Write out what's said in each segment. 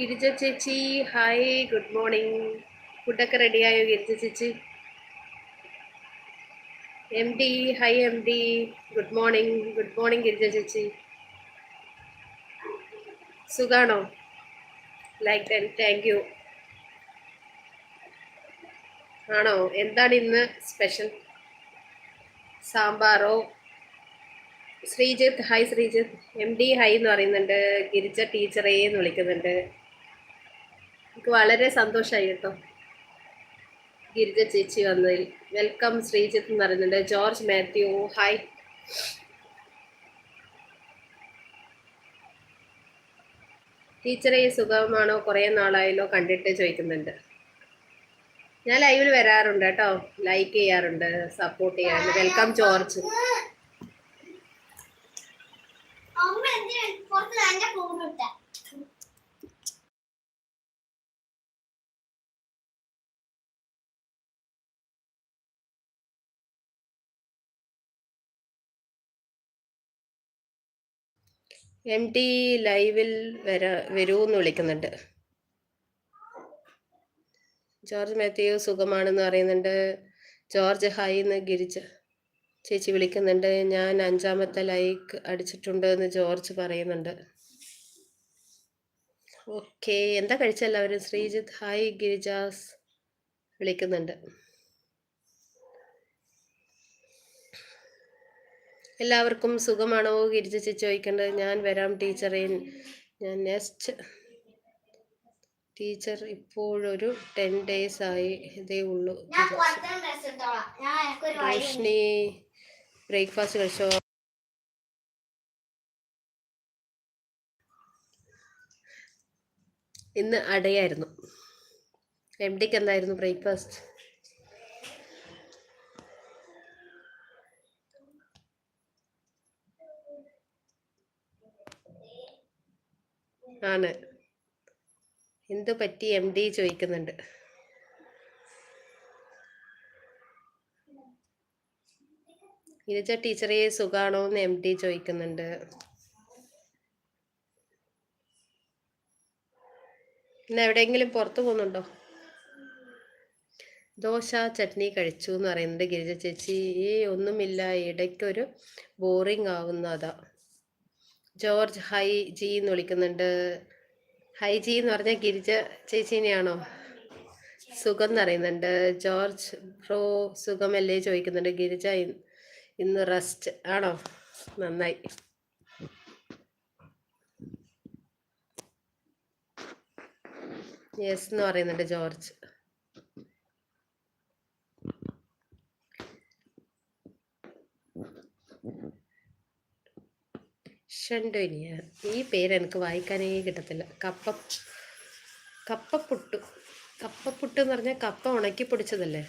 ഗിരിജ ചേച്ചി hi, good morning. ഫുഡൊക്കെ റെഡിയായോ ഗിരിജ ചേച്ചി? M D hi, M D good morning. Good morning Girija ചേച്ചി. സുഖാണോ? Like thank you. ആണോ? എന്താണ് ഇന്ന് സ്പെഷ്യൽ? സാമ്പാറോ? Sreejith hi Sreejith. M D hi എന്ന് പറയുന്നുണ്ട്. ഗിരിജ ടീച്ചറേ എന്ന് വിളിക്കുന്നുണ്ട്. എനിക്ക് വളരെ സന്തോഷമായി കേട്ടോ ഗിരിജ ചേച്ചി വന്നതിൽ. വെൽക്കം ശ്രീജിത്ത് എന്ന് പറയുന്നുണ്ട്. George Mathew hi. ടീച്ചറെ സുഖമാണോ? കുറേ നാളായല്ലോ കണ്ടിട്ട് ചോദിക്കുന്നുണ്ട്. ഞാൻ ലൈവിൽ വരാറുണ്ട് കേട്ടോ, ലൈക്ക് ചെയ്യാറുണ്ട്, സപ്പോർട്ട് ചെയ്യാറുണ്ട്. Welcome George. എം ടി ലൈവിൽ വരൂന്ന് വിളിക്കുന്നുണ്ട്. ജോർജ് മാത്യു സുഖമാണെന്ന് പറയുന്നുണ്ട്. ജോർജ് ഹായ് എന്ന് ഗിരിജ ചേച്ചി വിളിക്കുന്നുണ്ട്. ഞാൻ 5ാമത്തെ ലൈക്ക് അടിച്ചിട്ടുണ്ട് എന്ന് ജോർജ് പറയുന്നുണ്ട്. ഓക്കെ, എന്താ കഴിച്ച എല്ലാവരും? ശ്രീജിത്ത് ഹായ് ഗിരിജാസ് വിളിക്കുന്നുണ്ട്. എല്ലാവർക്കും സുഖമാണോ ഗിരിജ ചേച്ചി ചോദിക്കേണ്ടത്. ഞാൻ വരാം ടീച്ചറെ. ഞാൻ നെക്സ്റ്റ് ടീച്ചർ ഇപ്പോഴൊരു 10 days ആയി ഇതേ ഉള്ളൂ. റോഷ്നി ബ്രേക്ക്ഫാസ്റ്റ് കഴിച്ചോ? ഇന്ന് അടയായിരുന്നു. എം ഡിക്ക് എന്തായിരുന്നു ബ്രേക്ക്ഫാസ്റ്റ്? ആണ്. എന്തു പറ്റി എം ഡി ചോദിക്കുന്നുണ്ട്. ഗിരിജ ടീച്ചറെ സുഖാണോ എന്ന് എം ഡി ചോദിക്കുന്നുണ്ട്. ഇന്ന് എവിടെയെങ്കിലും പുറത്തു പോകുന്നുണ്ടോ? ദോശ ചട്നി കഴിച്ചു എന്ന് പറയുന്നുണ്ട് ഗിരിജ ചേച്ചി. ഒന്നുമില്ല, ഇടയ്ക്കൊരു ബോറിംഗ് ആവുന്നതാ. ജോർജ് ഹൈ ജി എന്ന് വിളിക്കുന്നുണ്ട്. ഹൈ ജി എന്ന് പറഞ്ഞാൽ ഗിരിജ ചേച്ചീനെയാണോ? സുഖം എന്ന് പറയുന്നുണ്ട്. ജോർജ് ബ്രോ സുഖമല്ലേ ചോദിക്കുന്നുണ്ട്. ഗിരിജ ഇന്ന് റെസ്റ്റ് ആണോ? നന്നായി. യെസ് എന്ന് പറയുന്നുണ്ട് ജോർജ്. ഷണ്ടോനിയ ഈ പേര് എനിക്ക് വായിക്കാനേ കിട്ടത്തില്ല. കപ്പപ്പുട്ട് എന്ന് പറഞ്ഞാൽ കപ്പ ഉണക്കി പൊടിച്ചതല്ലേ?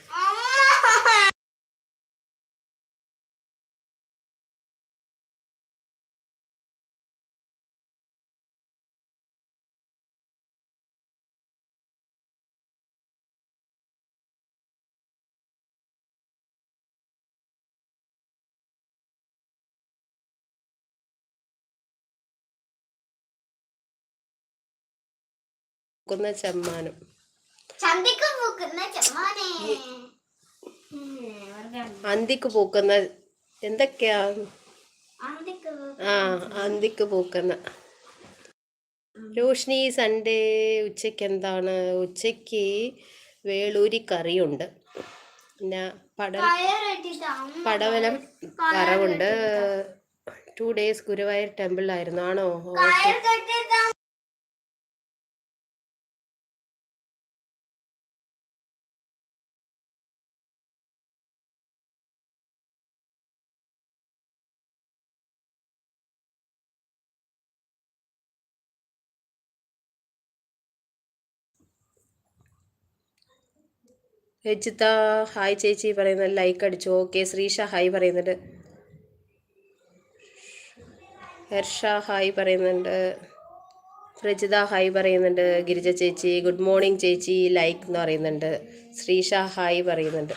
ചെമ്മാനം അന്തിക്ക് പൂക്കുന്ന എന്തൊക്കെയാ? അന്തിക്ക് പൂക്കുന്ന. രോഷ്നി സൺഡേ ഉച്ചയ്ക്ക് എന്താണ്? ഉച്ചയ്ക്ക് വേളൂരി കറിയുണ്ട്, പിന്നെ പടവലം വറവുണ്ട്. 2 days ഗുരുവായൂർ ടെമ്പിളിലായിരുന്നു. ആണോ? രജിത ഹായ് ചേച്ചി പറയുന്നത് ലൈക്ക് അടിച്ചു. ഓക്കെ. ശ്രീഷ ഹായ് പറയുന്നുണ്ട്. ഹർഷ ഹായ് പറയുന്നുണ്ട്. രജിത ഹായ് പറയുന്നുണ്ട്. ഗിരിജ ചേച്ചി ഗുഡ് മോർണിംഗ് ചേച്ചി ലൈക്ക് എന്ന് പറയുന്നുണ്ട്. ശ്രീഷ ഹായ് പറയുന്നുണ്ട്.